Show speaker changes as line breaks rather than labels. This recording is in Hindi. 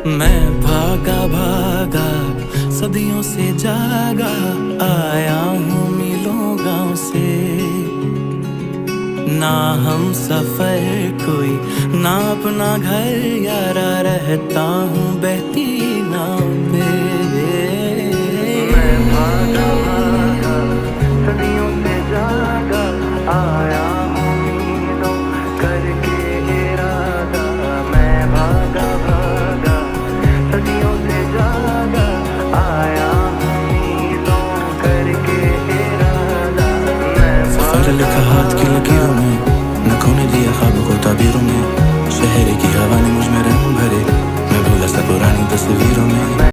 मैं भागा भागा सदियों से जागा, आया हूँ मीलों गाँव से। ना हम सफर कोई, ना अपना घर यारा, रहता हूँ बहती नाव पे। मैं भागा भागा सदियों से जागा, आया हूँ मीलों करके इरादा। मैं भागा भागा सदियों से जागा, आया हूँ मीलों करके इरादा। सफर लिखा हाथ की लकीरों में, न खोने दिया ख्वाबों को ताबीरों में।